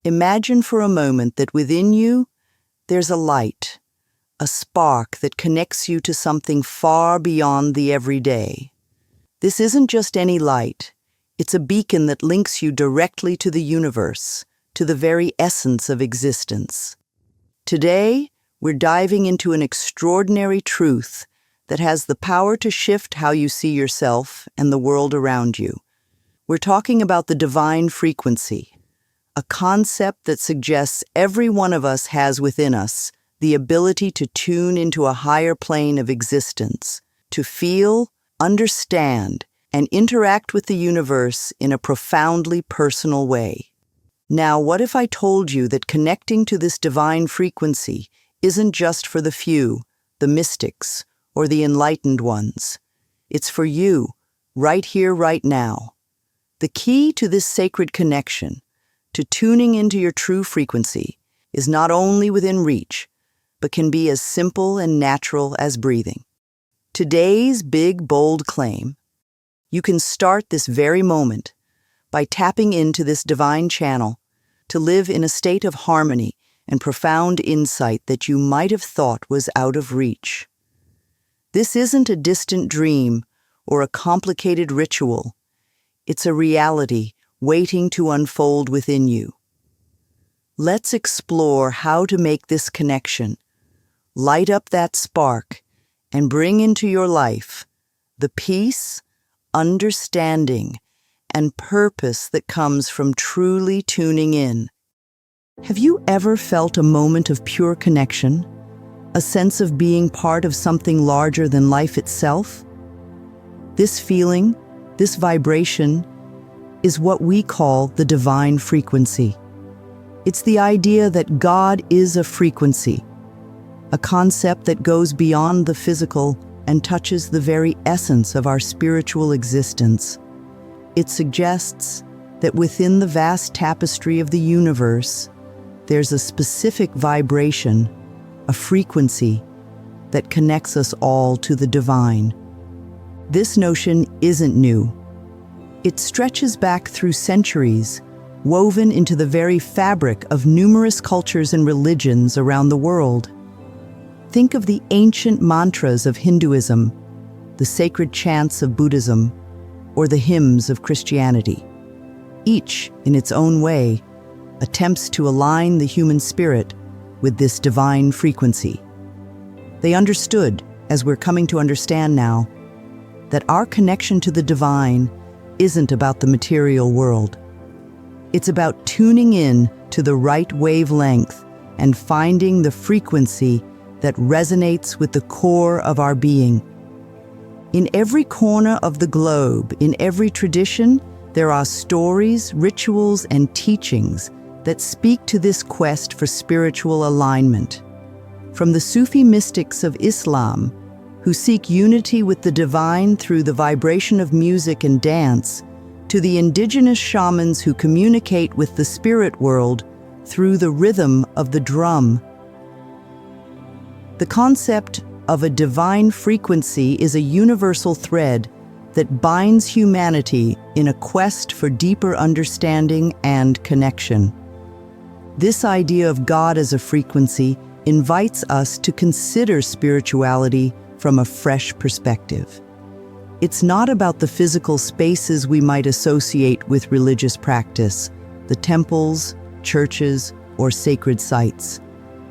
Imagine for a moment that within you, there's a light, a spark that connects you to something far beyond the everyday. This isn't just any light. It's a beacon that links you directly to the universe, to the very essence of existence. Today, we're diving into an extraordinary truth that has the power to shift how you see yourself and the world around you. We're talking about the divine frequency, a concept that suggests every one of us has within us the ability to tune into a higher plane of existence, to feel, understand, and interact with the universe in a profoundly personal way. Now, what if I told you that connecting to this divine frequency isn't just for the few, the mystics, or the enlightened ones? It's for you, right here, right now. The key to this sacred connection, to tuning into your true frequency, is not only within reach, but can be as simple and natural as breathing. Today's big, bold claim: you can start this very moment by tapping into this divine channel to live in a state of harmony and profound insight that you might have thought was out of reach. This isn't a distant dream or a complicated ritual. It's a reality waiting to unfold within you. Let's explore how to make this connection, light up that spark, and bring into your life the peace, understanding, and purpose that comes from truly tuning in. Have you ever felt a moment of pure connection, a sense of being part of something larger than life itself? This feeling, this vibration, is what we call the divine frequency. It's the idea that God is a frequency, a concept that goes beyond the physical and touches the very essence of our spiritual existence. It suggests that within the vast tapestry of the universe, there's a specific vibration, a frequency, that connects us all to the divine. This notion isn't new. It stretches back through centuries, woven into the very fabric of numerous cultures and religions around the world. Think of the ancient mantras of Hinduism, the sacred chants of Buddhism, or the hymns of Christianity. Each, in its own way, attempts to align the human spirit with this divine frequency. They understood, as we're coming to understand now, that our connection to the divine isn't about the material world. It's about tuning in to the right wavelength and finding the frequency that resonates with the core of our being. In every corner of the globe, in every tradition, there are stories, rituals, and teachings that speak to this quest for spiritual alignment. From the Sufi mystics of Islam, who seek unity with the divine through the vibration of music and dance, to the indigenous shamans who communicate with the spirit world through the rhythm of the drum. The concept of a divine frequency is a universal thread that binds humanity in a quest for deeper understanding and connection. This idea of God as a frequency invites us to consider spirituality from a fresh perspective. It's not about the physical spaces we might associate with religious practice, the temples, churches, or sacred sites.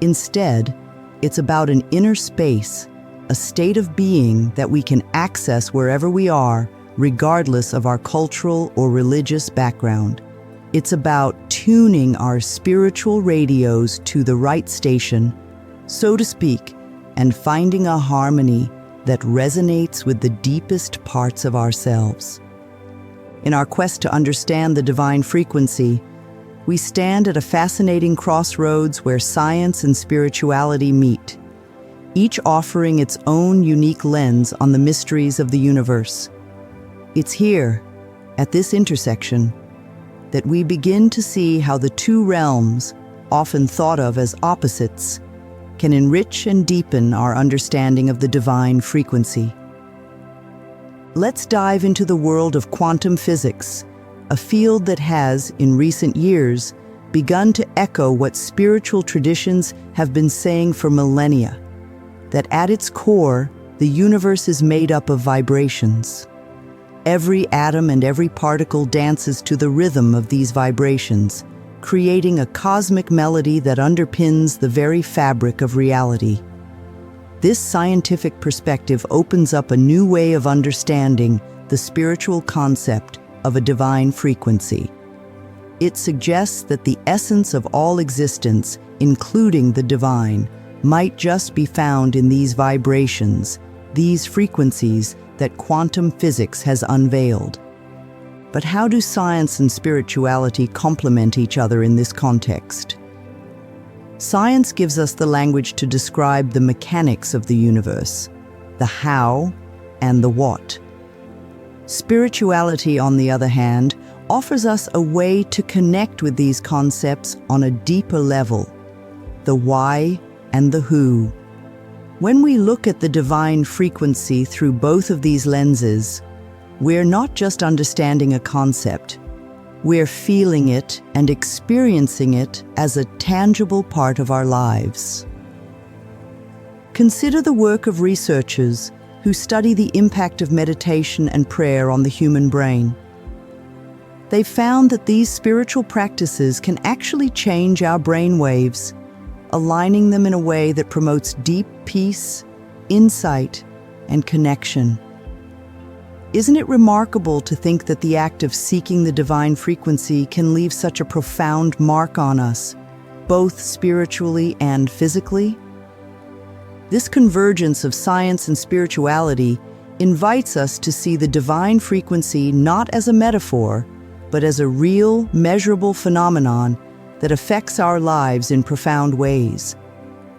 Instead, it's about an inner space, a state of being that we can access wherever we are, regardless of our cultural or religious background. It's about tuning our spiritual radios to the right station, so to speak, and finding a harmony that resonates with the deepest parts of ourselves. In our quest to understand the divine frequency, we stand at a fascinating crossroads where science and spirituality meet, each offering its own unique lens on the mysteries of the universe. It's here, at this intersection, that we begin to see how the two realms, often thought of as opposites, can enrich and deepen our understanding of the divine frequency. Let's dive into the world of quantum physics, a field that has, in recent years, begun to echo what spiritual traditions have been saying for millennia, that at its core, the universe is made up of vibrations. Every atom and every particle dances to the rhythm of these vibrations, creating a cosmic melody that underpins the very fabric of reality. This scientific perspective opens up a new way of understanding the spiritual concept of a divine frequency. It suggests that the essence of all existence, including the divine, might just be found in these vibrations, these frequencies that quantum physics has unveiled. But how do science and spirituality complement each other in this context? Science gives us the language to describe the mechanics of the universe, the how and the what. Spirituality, on the other hand, offers us a way to connect with these concepts on a deeper level, the why and the who. When we look at the divine frequency through both of these lenses, we're not just understanding a concept, we're feeling it and experiencing it as a tangible part of our lives. Consider the work of researchers who study the impact of meditation and prayer on the human brain. They found that these spiritual practices can actually change our brain waves, aligning them in a way that promotes deep peace, insight, and connection. Isn't it remarkable to think that the act of seeking the divine frequency can leave such a profound mark on us, both spiritually and physically? This convergence of science and spirituality invites us to see the divine frequency not as a metaphor, but as a real, measurable phenomenon that affects our lives in profound ways.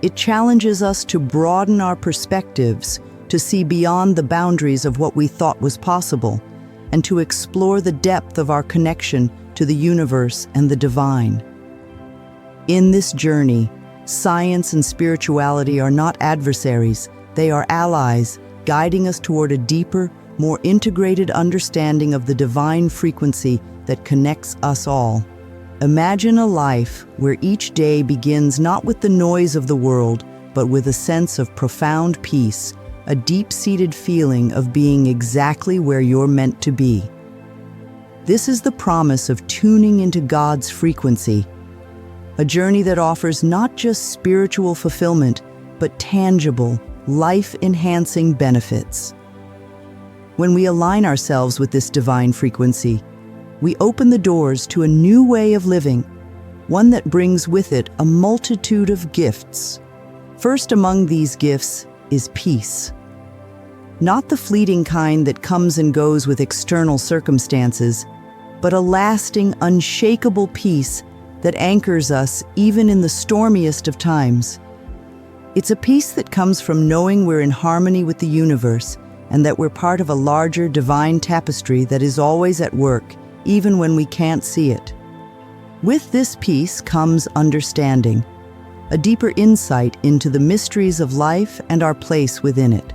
It challenges us to broaden our perspectives, to see beyond the boundaries of what we thought was possible, and to explore the depth of our connection to the universe and the divine. In this journey, science and spirituality are not adversaries, they are allies, guiding us toward a deeper, more integrated understanding of the divine frequency that connects us all. Imagine a life where each day begins not with the noise of the world, but with a sense of profound peace, a deep-seated feeling of being exactly where you're meant to be. This is the promise of tuning into God's frequency, a journey that offers not just spiritual fulfillment, but tangible, life-enhancing benefits. When we align ourselves with this divine frequency, we open the doors to a new way of living, one that brings with it a multitude of gifts. First among these gifts is peace. Not the fleeting kind that comes and goes with external circumstances, but a lasting, unshakable peace that anchors us even in the stormiest of times. It's a peace that comes from knowing we're in harmony with the universe and that we're part of a larger divine tapestry that is always at work, even when we can't see it. With this peace comes understanding, a deeper insight into the mysteries of life and our place within it.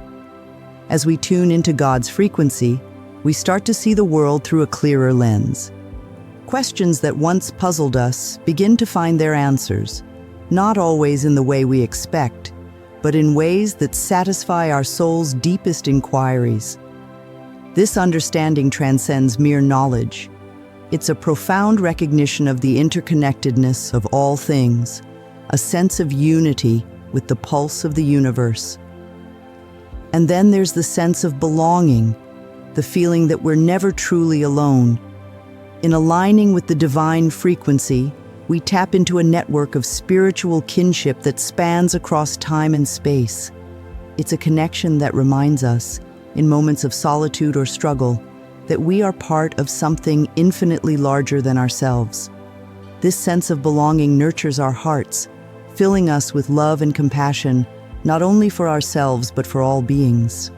As we tune into God's frequency, we start to see the world through a clearer lens. Questions that once puzzled us begin to find their answers, not always in the way we expect, but in ways that satisfy our soul's deepest inquiries. This understanding transcends mere knowledge. It's a profound recognition of the interconnectedness of all things, a sense of unity with the pulse of the universe. And then there's the sense of belonging, the feeling that we're never truly alone. In aligning with the divine frequency, we tap into a network of spiritual kinship that spans across time and space. It's a connection that reminds us, in moments of solitude or struggle, that we are part of something infinitely larger than ourselves. This sense of belonging nurtures our hearts, filling us with love and compassion, not only for ourselves but for all beings.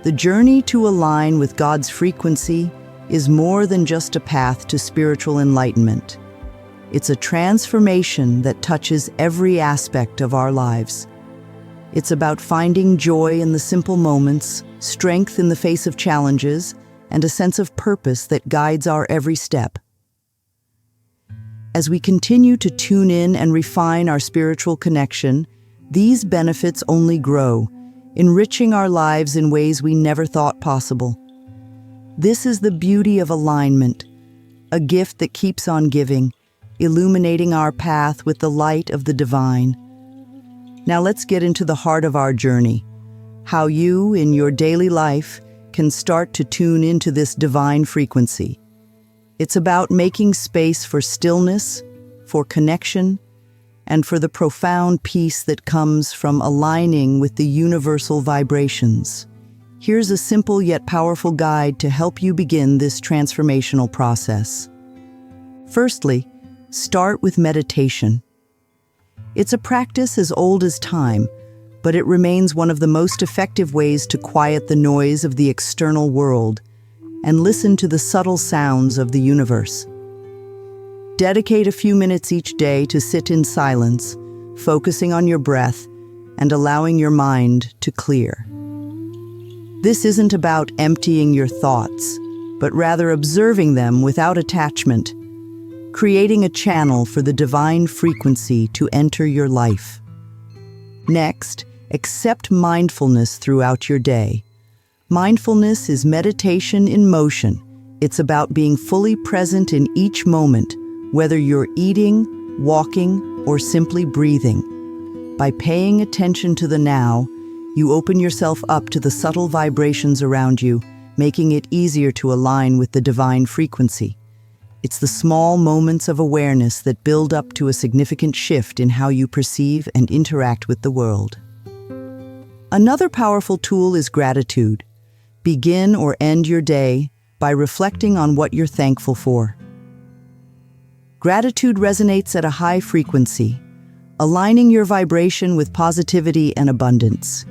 The journey to align with God's frequency is more than just a path to spiritual enlightenment. It's a transformation that touches every aspect of our lives. It's about finding joy in the simple moments, strength in the face of challenges, and a sense of purpose that guides our every step. As we continue to tune in and refine our spiritual connection, these benefits only grow, enriching our lives in ways we never thought possible. This is the beauty of alignment, a gift that keeps on giving, illuminating our path with the light of the divine. Now let's get into the heart of our journey, how you, in your daily life, can start to tune into this divine frequency. It's about making space for stillness, for connection, and for the profound peace that comes from aligning with the universal vibrations. Here's a simple yet powerful guide to help you begin this transformational process. Firstly, start with meditation. It's a practice as old as time, but it remains one of the most effective ways to quiet the noise of the external world and listen to the subtle sounds of the universe. Dedicate a few minutes each day to sit in silence, focusing on your breath and allowing your mind to clear. This isn't about emptying your thoughts, but rather observing them without attachment, creating a channel for the divine frequency to enter your life. Next, accept mindfulness throughout your day. Mindfulness is meditation in motion. It's about being fully present in each moment, whether you're eating, walking, or simply breathing. By paying attention to the now, you open yourself up to the subtle vibrations around you, making it easier to align with the divine frequency. It's the small moments of awareness that build up to a significant shift in how you perceive and interact with the world. Another powerful tool is gratitude. Begin or end your day by reflecting on what you're thankful for. Gratitude resonates at a high frequency, aligning your vibration with positivity and abundance.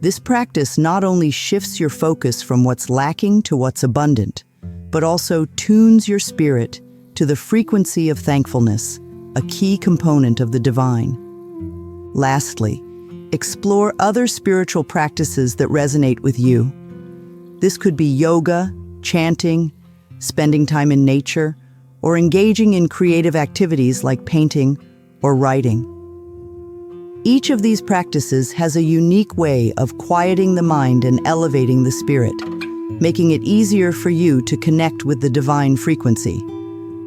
This practice not only shifts your focus from what's lacking to what's abundant, but also tunes your spirit to the frequency of thankfulness, a key component of the divine. Lastly, explore other spiritual practices that resonate with you. This could be yoga, chanting, spending time in nature, or engaging in creative activities like painting or writing. Each of these practices has a unique way of quieting the mind and elevating the spirit, making it easier for you to connect with the divine frequency.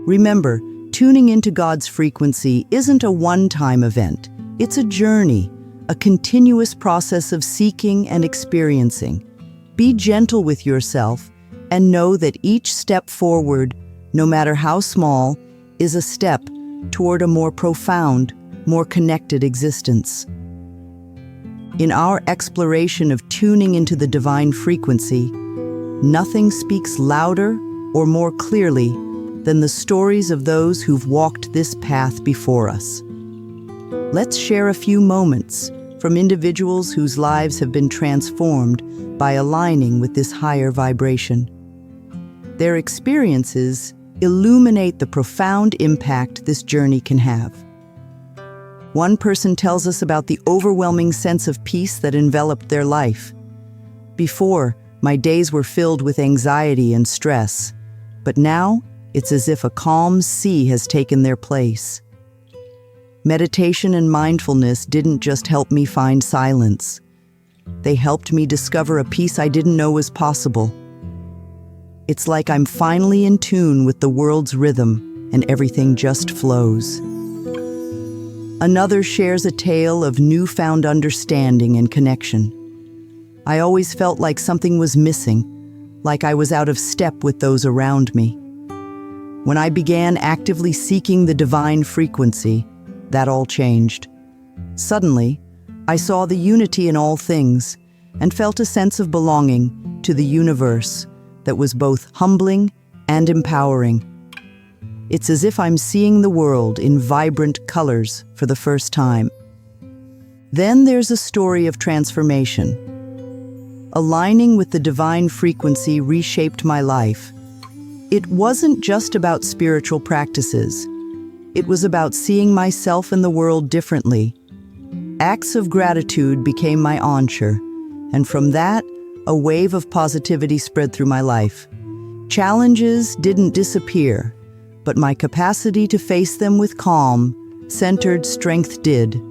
Remember, tuning into God's frequency isn't a one-time event. It's a journey, a continuous process of seeking and experiencing. Be gentle with yourself and know that each step forward, no matter how small, is a step toward a more profound, more connected existence. In our exploration of tuning into the divine frequency, nothing speaks louder or more clearly than the stories of those who've walked this path before us. Let's share a few moments from individuals whose lives have been transformed by aligning with this higher vibration. Their experiences illuminate the profound impact this journey can have. One person tells us about the overwhelming sense of peace that enveloped their life. Before, my days were filled with anxiety and stress, but now it's as if a calm sea has taken their place. Meditation and mindfulness didn't just help me find silence. They helped me discover a peace I didn't know was possible. It's like I'm finally in tune with the world's rhythm and everything just flows. Another shares a tale of newfound understanding and connection. I always felt like something was missing, like I was out of step with those around me. When I began actively seeking the divine frequency, that all changed. Suddenly, I saw the unity in all things and felt a sense of belonging to the universe that was both humbling and empowering. It's as if I'm seeing the world in vibrant colors for the first time. Then there's a story of transformation. Aligning with the divine frequency reshaped my life. It wasn't just about spiritual practices. It was about seeing myself and the world differently. Acts of gratitude became my anchor, and from that, a wave of positivity spread through my life. Challenges didn't disappear, but my capacity to face them with calm, centered strength did.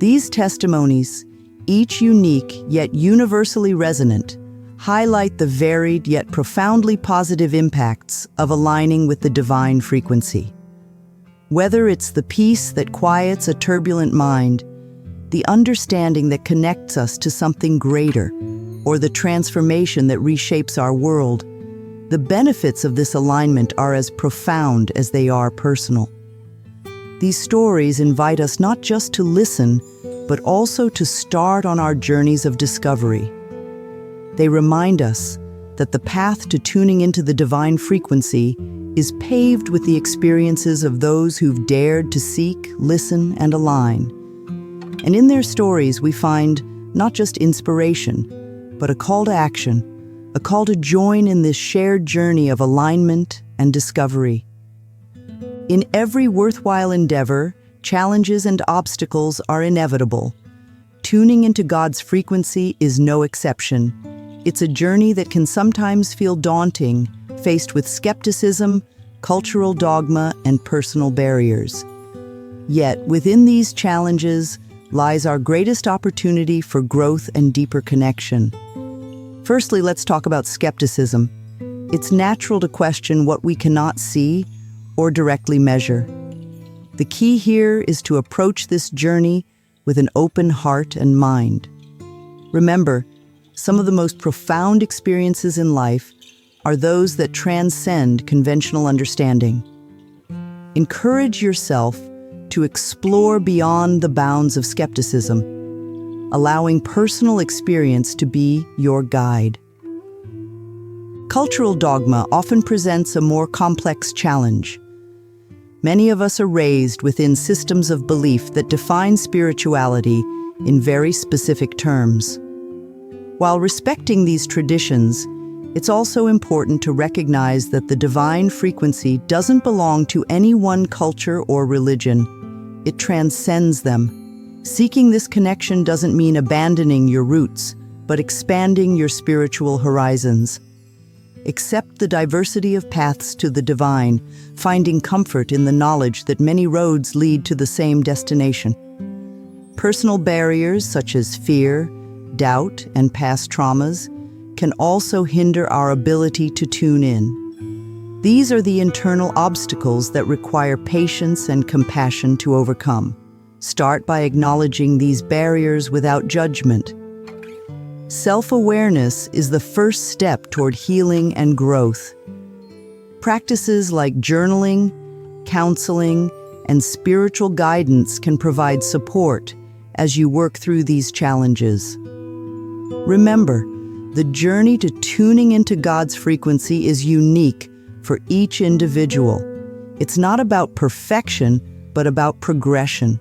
These testimonies, each unique yet universally resonant, highlight the varied yet profoundly positive impacts of aligning with the divine frequency. Whether it's the peace that quiets a turbulent mind, the understanding that connects us to something greater, or the transformation that reshapes our world, the benefits of this alignment are as profound as they are personal. These stories invite us not just to listen, but also to start on our journeys of discovery. They remind us that the path to tuning into the divine frequency is paved with the experiences of those who've dared to seek, listen, and align. And in their stories, we find not just inspiration, but a call to action, a call to join in this shared journey of alignment and discovery. In every worthwhile endeavor, challenges and obstacles are inevitable. Tuning into God's frequency is no exception. It's a journey that can sometimes feel daunting, faced with skepticism, cultural dogma, and personal barriers. Yet, within these challenges lies our greatest opportunity for growth and deeper connection. Firstly, let's talk about skepticism. It's natural to question what we cannot see or directly measure. The key here is to approach this journey with an open heart and mind. Remember, some of the most profound experiences in life are those that transcend conventional understanding. Encourage yourself to explore beyond the bounds of skepticism, allowing personal experience to be your guide. Cultural dogma often presents a more complex challenge. Many of us are raised within systems of belief that define spirituality in very specific terms. While respecting these traditions, it's also important to recognize that the divine frequency doesn't belong to any one culture or religion. It transcends them. Seeking this connection doesn't mean abandoning your roots, but expanding your spiritual horizons. Accept the diversity of paths to the divine, finding comfort in the knowledge that many roads lead to the same destination. Personal barriers such as fear, doubt, and past traumas can also hinder our ability to tune in. These are the internal obstacles that require patience and compassion to overcome. Start by acknowledging these barriers without judgment. Self-awareness is the first step toward healing and growth. Practices like journaling, counseling, and spiritual guidance can provide support as you work through these challenges. Remember, the journey to tuning into God's frequency is unique for each individual. It's not about perfection, but about progression.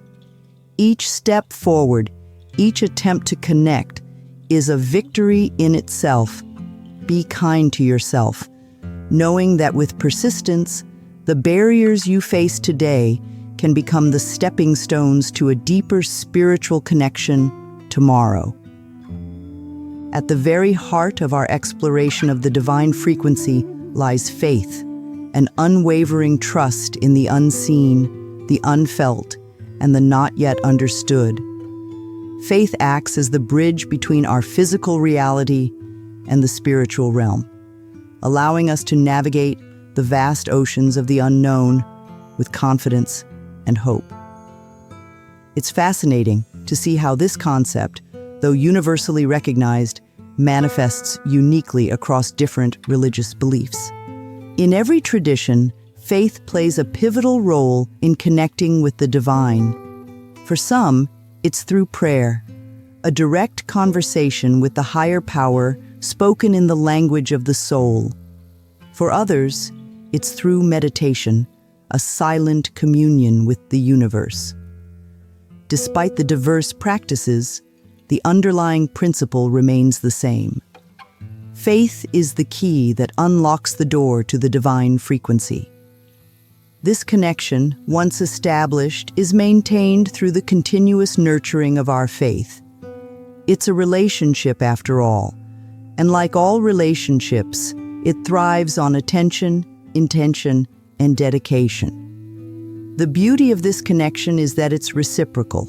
Each step forward, each attempt to connect, is a victory in itself. Be kind to yourself, knowing that with persistence, the barriers you face today can become the stepping stones to a deeper spiritual connection tomorrow. At the very heart of our exploration of the divine frequency lies faith, an unwavering trust in the unseen, the unfelt, and the not yet understood. Faith acts as the bridge between our physical reality and the spiritual realm, allowing us to navigate the vast oceans of the unknown with confidence and hope. It's fascinating to see how this concept, though universally recognized, manifests uniquely across different religious beliefs. In every tradition, faith plays a pivotal role in connecting with the divine. For some, it's through prayer, a direct conversation with the higher power spoken in the language of the soul. For others, it's through meditation, a silent communion with the universe. Despite the diverse practices, the underlying principle remains the same. Faith is the key that unlocks the door to the divine frequency. This connection, once established, is maintained through the continuous nurturing of our faith. It's a relationship after all, and like all relationships, it thrives on attention, intention, and dedication. The beauty of this connection is that it's reciprocal.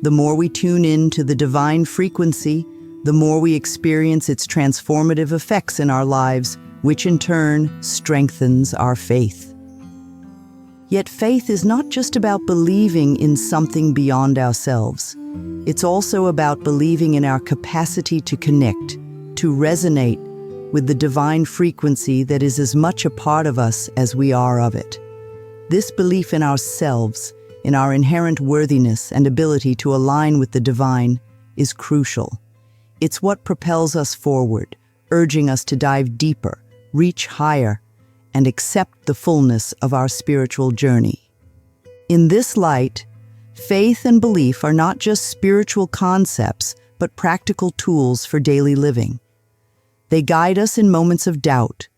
The more we tune in to the divine frequency, the more we experience its transformative effects in our lives, which in turn strengthens our faith. Yet faith is not just about believing in something beyond ourselves. It's also about believing in our capacity to connect, to resonate with the divine frequency that is as much a part of us as we are of it. This belief in ourselves, in our inherent worthiness and ability to align with the divine, is crucial. It's what propels us forward, urging us to dive deeper, reach higher, and accept the fullness of our spiritual journey. In this light, faith and belief are not just spiritual concepts, but practical tools for daily living. They guide us in moments of doubt,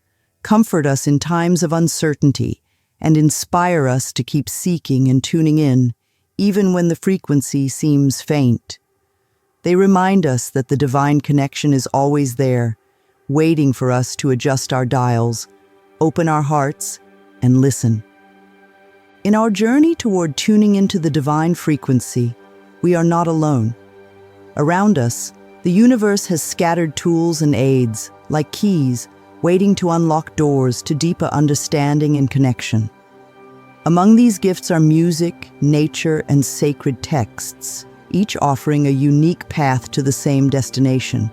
comfort us in times of uncertainty, and inspire us to keep seeking and tuning in, even when the frequency seems faint. They remind us that the divine connection is always there, waiting for us to adjust our dials, open our hearts, and listen. In our journey toward tuning into the divine frequency, we are not alone. Around us, the universe has scattered tools and aids, like keys, waiting to unlock doors to deeper understanding and connection. Among these gifts are music, nature, and sacred texts, each offering a unique path to the same destination.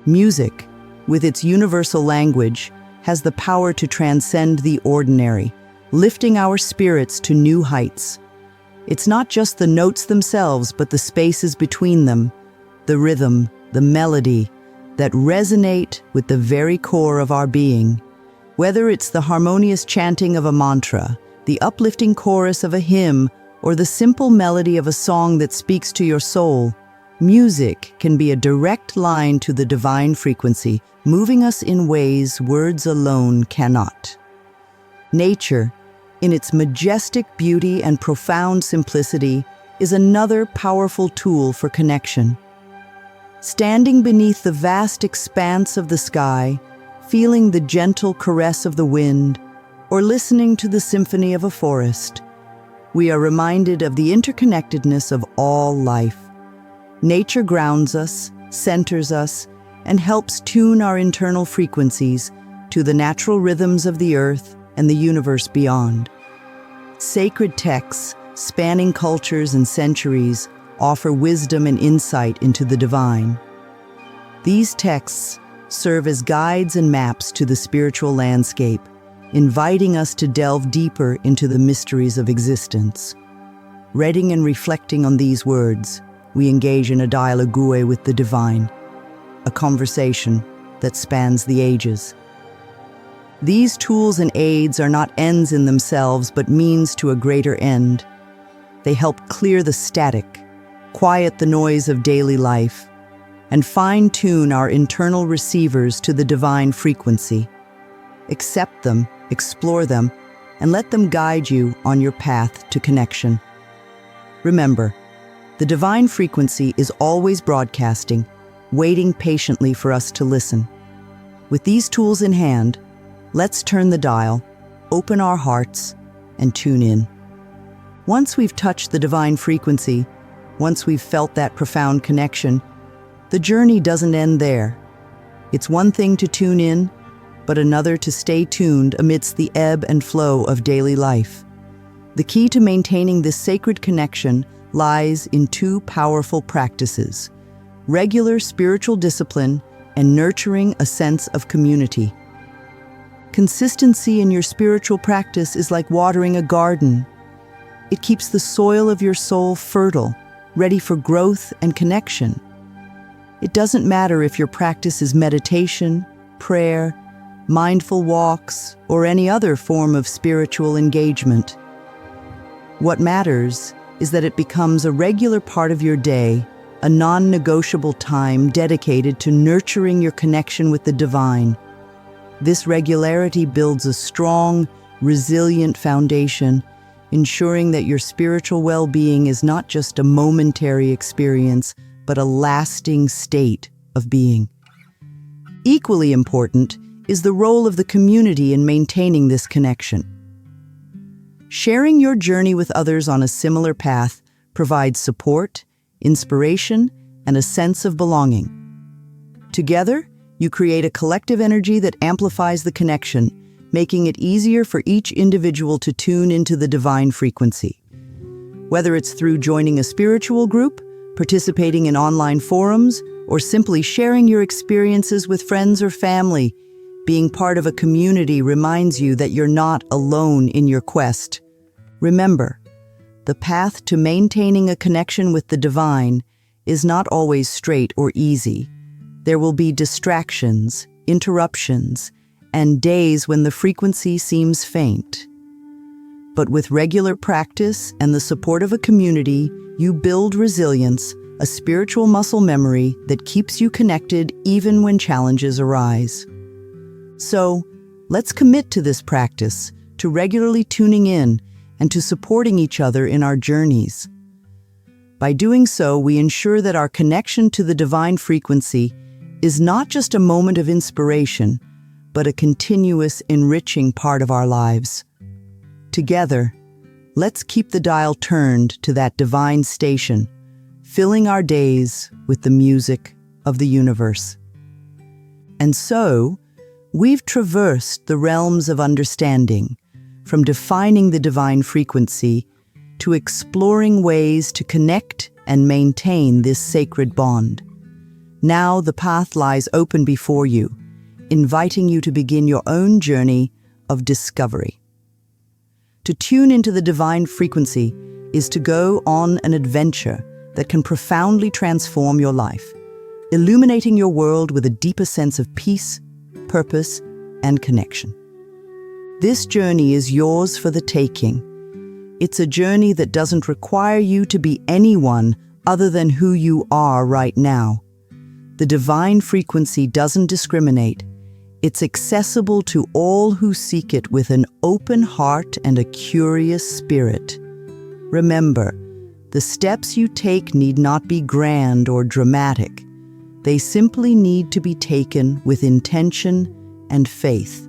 Music, with its universal language, has the power to transcend the ordinary, lifting our spirits to new heights. It's not just the notes themselves, but the spaces between them, the rhythm, the melody, that resonate with the very core of our being. Whether it's the harmonious chanting of a mantra, the uplifting chorus of a hymn, or the simple melody of a song that speaks to your soul, music can be a direct line to the divine frequency, moving us in ways words alone cannot. Nature, in its majestic beauty and profound simplicity, is another powerful tool for connection. Standing beneath the vast expanse of the sky, feeling the gentle caress of the wind, or listening to the symphony of a forest, we are reminded of the interconnectedness of all life. Nature grounds us, centers us, and helps tune our internal frequencies to the natural rhythms of the earth and the universe beyond. Sacred texts, spanning cultures and centuries, offer wisdom and insight into the divine. These texts serve as guides and maps to the spiritual landscape, inviting us to delve deeper into the mysteries of existence. Reading and reflecting on these words, we engage in a dialogue with the divine, a conversation that spans the ages. These tools and aids are not ends in themselves, but means to a greater end. They help clear the static, quiet the noise of daily life, and fine-tune our internal receivers to the divine frequency. Accept them, explore them, and let them guide you on your path to connection. Remember, the divine frequency is always broadcasting, waiting patiently for us to listen. With these tools in hand, let's turn the dial, open our hearts, and tune in. Once we've touched the divine frequency, once we've felt that profound connection, the journey doesn't end there. It's one thing to tune in, but another to stay tuned amidst the ebb and flow of daily life. The key to maintaining this sacred connection lies in two powerful practices: regular spiritual discipline and nurturing a sense of community. Consistency in your spiritual practice is like watering a garden. It keeps the soil of your soul fertile, ready for growth and connection. It doesn't matter if your practice is meditation, prayer, mindful walks, or any other form of spiritual engagement. What matters is that it becomes a regular part of your day, a non-negotiable time dedicated to nurturing your connection with the divine. This regularity builds a strong, resilient foundation, ensuring that your spiritual well-being is not just a momentary experience, but a lasting state of being. Equally important is the role of the community in maintaining this connection. Sharing your journey with others on a similar path provides support, inspiration, and a sense of belonging. Together, you create a collective energy that amplifies the connection, making it easier for each individual to tune into the divine frequency. Whether it's through joining a spiritual group, participating in online forums, or simply sharing your experiences with friends or family, being part of a community reminds you that you're not alone in your quest. Remember, the path to maintaining a connection with the divine is not always straight or easy. There will be distractions, interruptions, and days when the frequency seems faint. But with regular practice and the support of a community, you build resilience, a spiritual muscle memory that keeps you connected even when challenges arise. So, let's commit to this practice, to regularly tuning in, and to supporting each other in our journeys. By doing so, we ensure that our connection to the divine frequency is not just a moment of inspiration, but a continuous, enriching part of our lives. Together, let's keep the dial turned to that divine station, filling our days with the music of the universe. And so, we've traversed the realms of understanding, from defining the divine frequency to exploring ways to connect and maintain this sacred bond. Now the path lies open before you, inviting you to begin your own journey of discovery. To tune into the divine frequency is to go on an adventure that can profoundly transform your life, illuminating your world with a deeper sense of peace, purpose, and connection. This journey is yours for the taking. It's a journey that doesn't require you to be anyone other than who you are right now. The divine frequency doesn't discriminate. It's accessible to all who seek it with an open heart and a curious spirit. Remember, the steps you take need not be grand or dramatic. They simply need to be taken with intention and faith.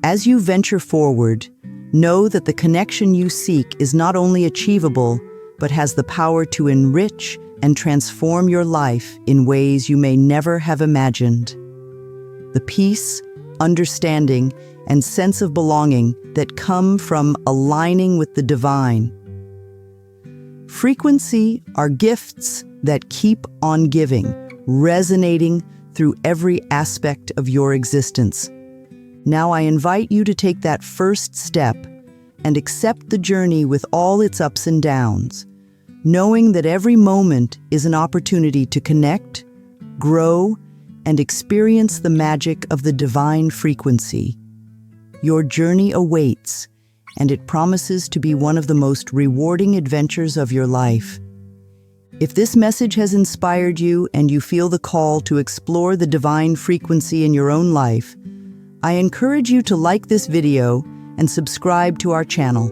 As you venture forward, know that the connection you seek is not only achievable, but has the power to enrich and transform your life in ways you may never have imagined. The peace, understanding, and sense of belonging that come from aligning with the divine. Frequency are gifts that keep on giving, resonating through every aspect of your existence. Now I invite you to take that first step and accept the journey with all its ups and downs, knowing that every moment is an opportunity to connect, grow, and experience the magic of the divine frequency. Your journey awaits, and it promises to be one of the most rewarding adventures of your life. If this message has inspired you and you feel the call to explore the divine frequency in your own life, I encourage you to like this video and subscribe to our channel.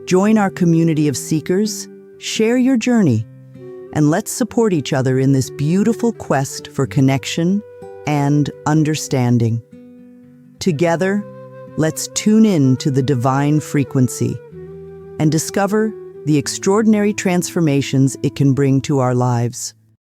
Join our community of seekers, share your journey, and let's support each other in this beautiful quest for connection and understanding. Together, let's tune in to the divine frequency and discover the extraordinary transformations it can bring to our lives.